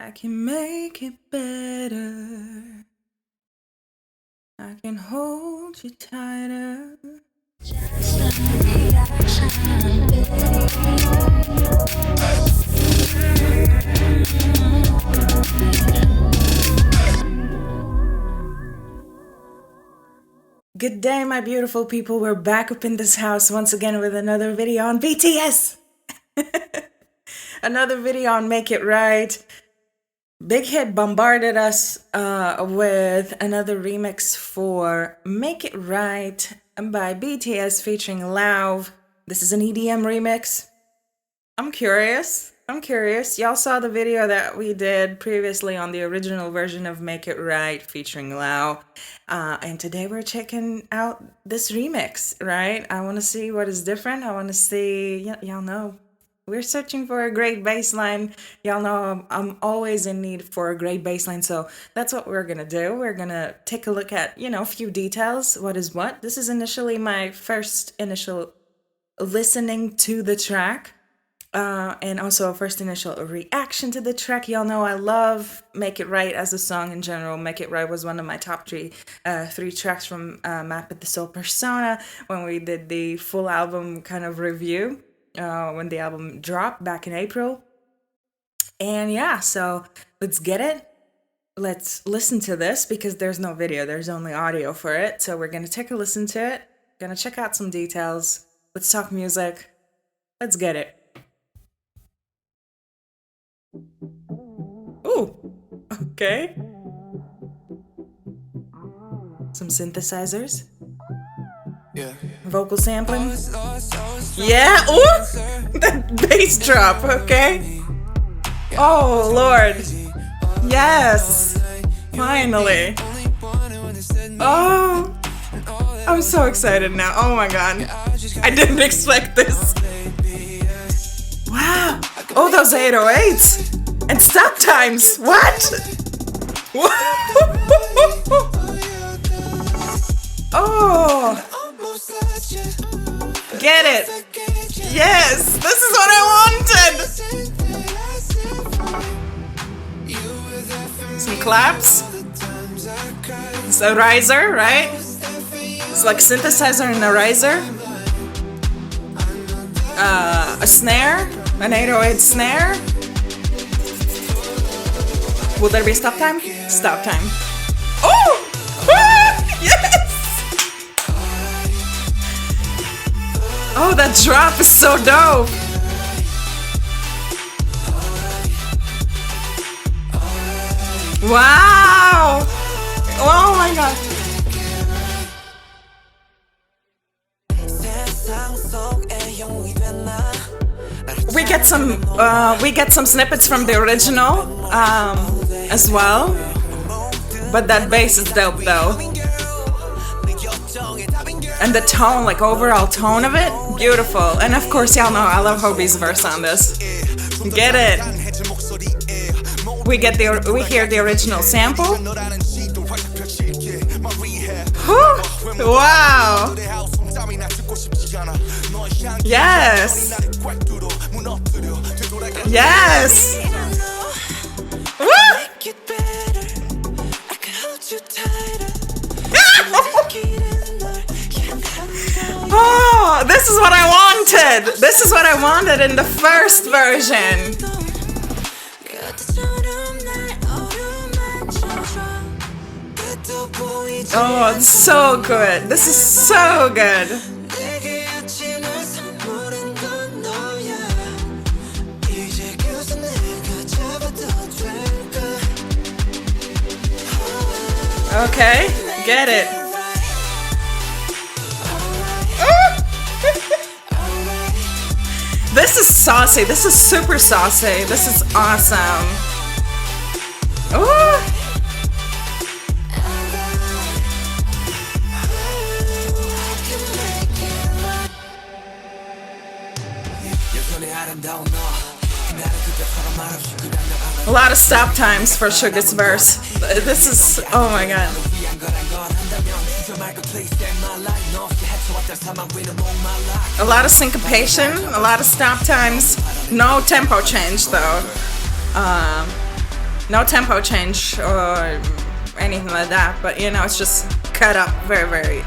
I can make it better. I can hold you tighter. Good day, my beautiful people. We're back up in this house once again with another video on BTS. Another video on Make It Right. Big Hit bombarded us with another remix for Make It Right by BTS featuring Lauv. This is an EDM remix. I'm curious. Y'all saw the video that we did previously on the original version of Make It Right featuring Lauv. And today we're checking out this remix, right? I want to see what is different. I want to see, y'all know, we're searching for a great bass line. Y'all know I'm always in need for a great bass line, so that's what we're gonna do. We're gonna take a look at, a few details. What is what? This is initially my first initial listening to the track, and also a first initial reaction to the track. Y'all know I love Make It Right as a song in general. Make It Right was one of my top three tracks from Map It the Soul Persona when we did the full album kind of review. When the album dropped back in April. And yeah, so let's get it. Let's listen to this because there's no video, there's only audio for it. So we're going to take a listen to it. Gonna check out some details. Let's talk music. Let's get it. Ooh, okay. Some synthesizers. Yeah. Vocal sampling. Yeah, ooh! The bass drop, okay? Oh, Lord. Yes! Finally. Oh! I'm so excited now. Oh my god. I didn't expect this. Wow! Oh, those 808s! And stop times! What? Oh! Get it! Yes! This is what I wanted! Some claps. It's a riser, right? It's like synthesizer and a riser. A snare. An 808 snare. Will there be stop time? Stop time. Oh! Yes! Oh, that drop is so dope! Wow! Oh my god! We get some snippets from the original as well, but that bass is dope though. And the tone, like overall tone of it, beautiful. And of course, y'all know I love Hobie's verse on this. Get it? We hear the original sample. Whew. Wow. Yes. Yes. Woo. Oh, this is what I wanted! This is what I wanted in the first version! Oh, it's so good! This is so good! Okay, get it! This is saucy. This is super saucy. This is awesome. Ooh. A lot of stop times for Sugar's verse. This is, oh my god. A lot of syncopation, a lot of stop times, no tempo change though. No tempo change or anything like that, but you know, it's just cut up very, very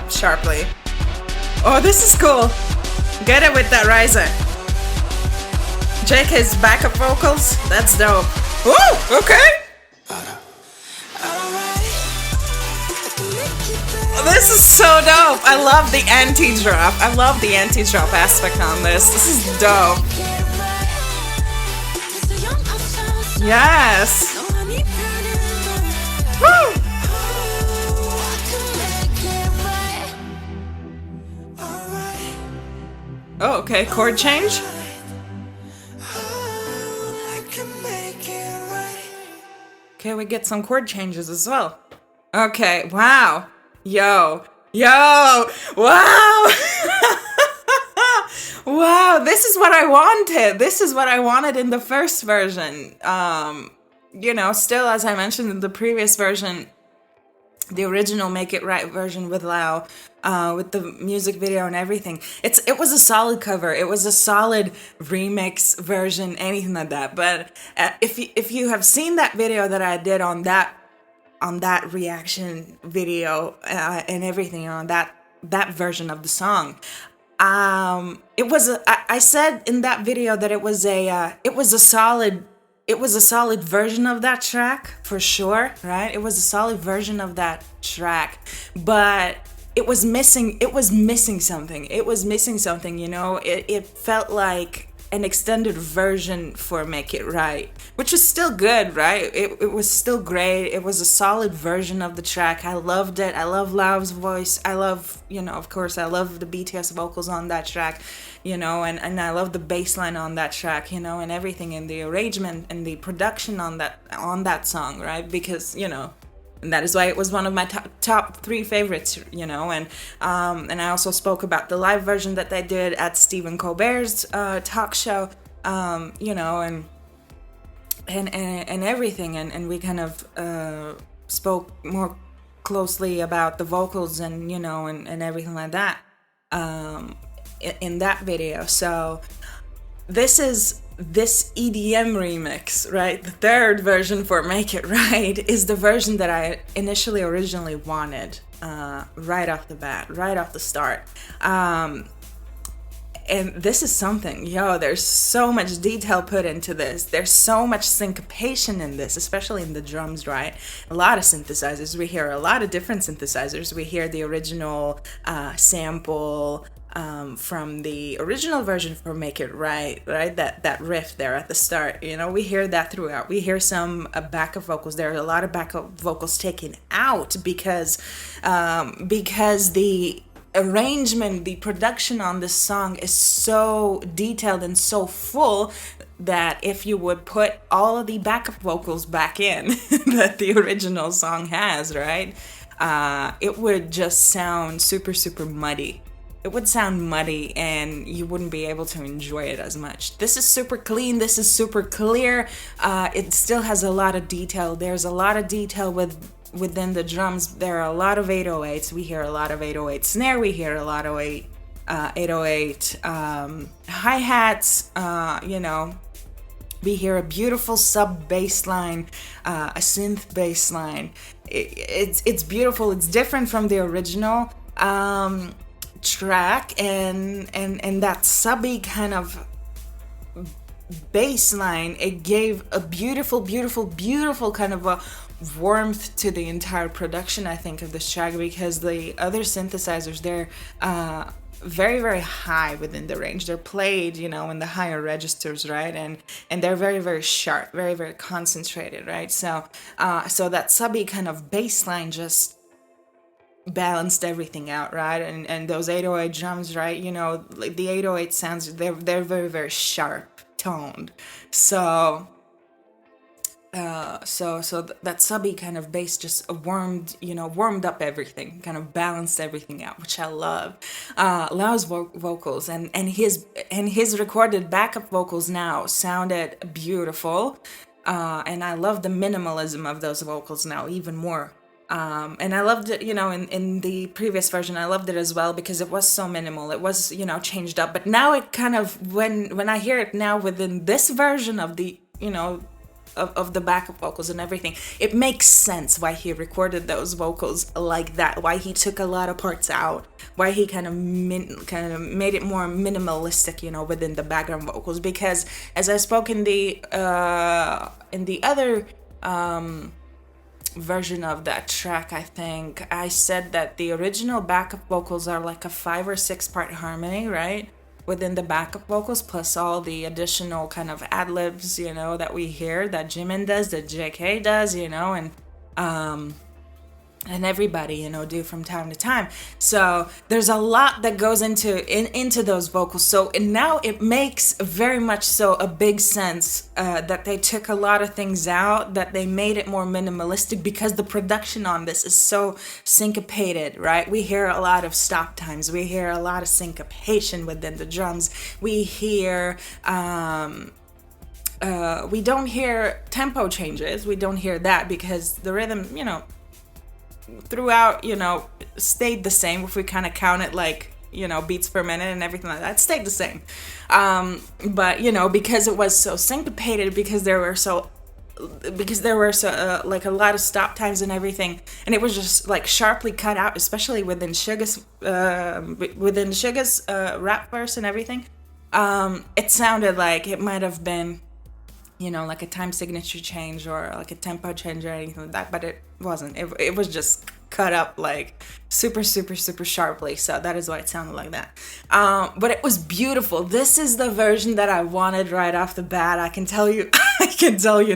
sharply. Oh, this is cool. Get it with that riser. JK's backup vocals, that's dope. Woo, okay. This is so dope. I love the anti-drop. I love the anti-drop aspect on this. This is dope. Yes. Woo. Oh, okay. Chord change. Okay, we get some chord changes as well. Okay, wow. Yo, wow. Wow, this is what I wanted. This is what I wanted in the first version. You know, still, as I mentioned in the previous version, the original Make It Right version with Lauv, with the music video and everything. It was a solid cover. It was a solid remix version, anything like that. But if you have seen that video that I did on that reaction video and everything on that version of the song, I said in that video that it was a solid version of that track for sure, right? It was a solid version of that track, but it was missing something. It was missing something, you know. It felt like an extended version for Make It Right, which was still good, right? It was still great. It was a solid version of the track. I loved it. I love Lauv's voice. I love, you know, of course, I love the BTS vocals on that track, you know, and I love the bass line on that track, you know, and everything, and the arrangement and the production on that song, right? Because, you know, and that is why it was one of my top 3 favorites, you know. And I also spoke about the live version that they did at Stephen Colbert's talk show, you know, and everything, and we kind of spoke more closely about the vocals and, you know, and everything like that in that video. So this EDM remix, right? The third version for Make It Right is the version that I originally wanted, right off the bat, right off the start. And this is something, there's so much detail put into this. There's so much syncopation in this, especially in the drums, right? A lot of synthesizers. We hear a lot of different synthesizers. We hear the original sample, from the original version for Make It Right, that riff there at the start, you know, we hear that throughout. We hear some backup vocals. There are a lot of backup vocals taken out because the arrangement, the production on this song is so detailed and so full that if you would put all of the backup vocals back in that the original song has, right, it would just sound super, super muddy. It would sound muddy and you wouldn't be able to enjoy it as much. This is super clean. This is super clear. It still has a lot of detail. There's a lot of detail within the drums. There are a lot of 808s. We hear a lot of 808 snare. We hear a lot of 808 hi-hats. You know, we hear a beautiful sub bass line, a synth bass line. It's beautiful. It's different from the original track, and that subby kind of bass line, it gave a beautiful kind of a warmth to the entire production, I think, of this track, because the other synthesizers, they're very, very high within the range. They're played, you know, in the higher registers, right? And they're very, very sharp, very, very concentrated, right? So that subby kind of bass line just balanced everything out, right? And those 808 drums, right? You know, like the 808 sounds, they're very, very sharp toned. So that subby kind of bass just warmed up everything, kind of balanced everything out, which I love. Lauv's vocals and his recorded backup vocals now sounded beautiful, and I love the minimalism of those vocals now even more. And I loved it, you know, in the previous version, I loved it as well because it was so minimal. It was, you know, changed up. But now it kind of, when I hear it now within this version of the, you know, of the backup vocals and everything. It makes sense why he recorded those vocals like that, why he took a lot of parts out, why he kind of made it more minimalistic, you know, within the background vocals. Because as I spoke in the other version of that track, I think I said that the original backup vocals are like a 5 or 6 part harmony, right, within the backup vocals, plus all the additional kind of ad-libs, you know, that we hear, that Jimin does, that JK does, you know, and everybody, you know, do from time to time. So there's a lot that goes into those vocals. So and now it makes very much so a big sense that they took a lot of things out, that they made it more minimalistic, because the production on this is so syncopated, right? We hear a lot of stop times, we hear a lot of syncopation within the drums, we hear we don't hear tempo changes, we don't hear that, because the rhythm, you know, throughout, you know, stayed the same. If we kind of count it like, you know, beats per minute and everything like that, stayed the same. But you know, because it was so syncopated, because there were so like a lot of stop times and everything, and it was just like sharply cut out, especially within Suga's rap verse and everything. It sounded like it might have been, you know, like a time signature change or like a tempo change or anything like that, but it wasn't. It was just cut up like super sharply, so that is why it sounded like that. But it was beautiful. This is the version that I wanted right off the bat. I can tell you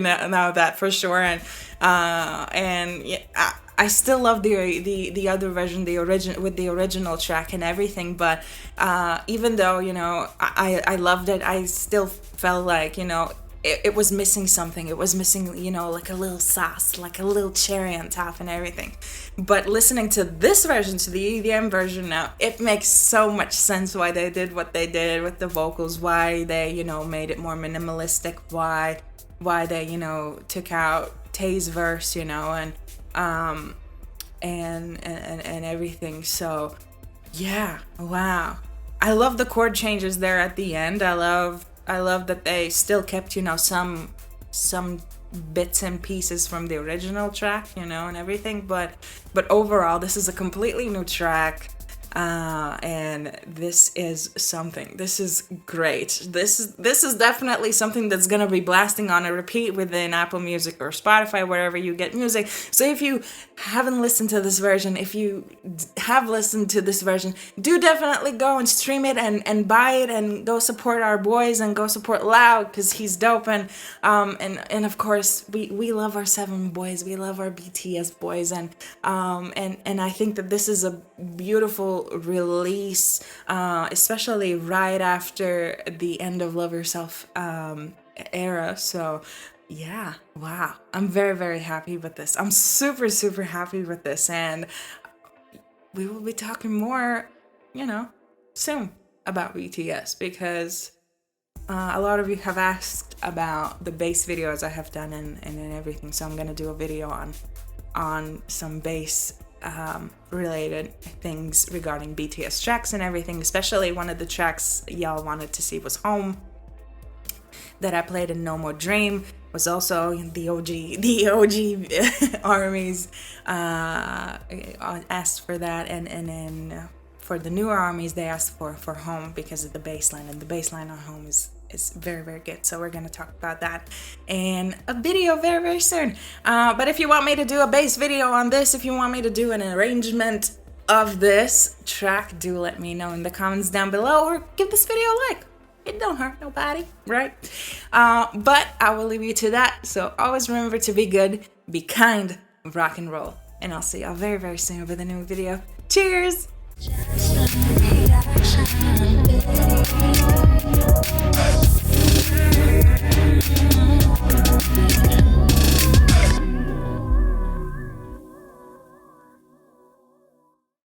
now that for sure. And yeah, I still love the other version, the original track and everything. But even though, you know, I loved it, I still felt like, you know, it was missing something. It was missing, you know, like a little sauce, like a little cherry on top and everything. But listening to this version, to the EDM version now, it makes so much sense why they did what they did with the vocals, why they, you know, made it more minimalistic, why they, you know, took out Tae's verse, you know, and everything. So yeah, wow. I love the chord changes there at the end. I love that they still kept, you know, some bits and pieces from the original track, you know, and everything. But overall, this is a completely new track. And this is something. This is great. This is definitely something that's gonna be blasting on a repeat within Apple Music or Spotify, wherever you get music. So if you haven't listened to this version, if you have listened to this version, do definitely go and stream it and buy it and go support our boys and go support Lauv, because he's dope. And of course we love our 7 boys. We love our BTS boys, and I think that this is a beautiful release, especially right after the end of Love Yourself era. So yeah, wow, I'm very happy with this. I'm super happy with this, and we will be talking more, you know, soon about BTS, because a lot of you have asked about the bass videos I have done and everything. So I'm gonna do a video on some bass related things regarding BTS tracks and everything. Especially one of the tracks y'all wanted to see was Home, that I played in No More Dream, was also the OG armies asked for that, and then for the newer armies they asked for Home because of the bass line, and the bass line on Home is very good. So we're gonna talk about that in a video very soon. But if you want me to do a bass video on this, if you want me to do an arrangement of this track, do let me know in the comments down below, or give this video a like. It don't hurt nobody, right? But I will leave you to that. So always remember to be good, be kind, rock and roll, and I'll see y'all very soon with a new video. Cheers! Just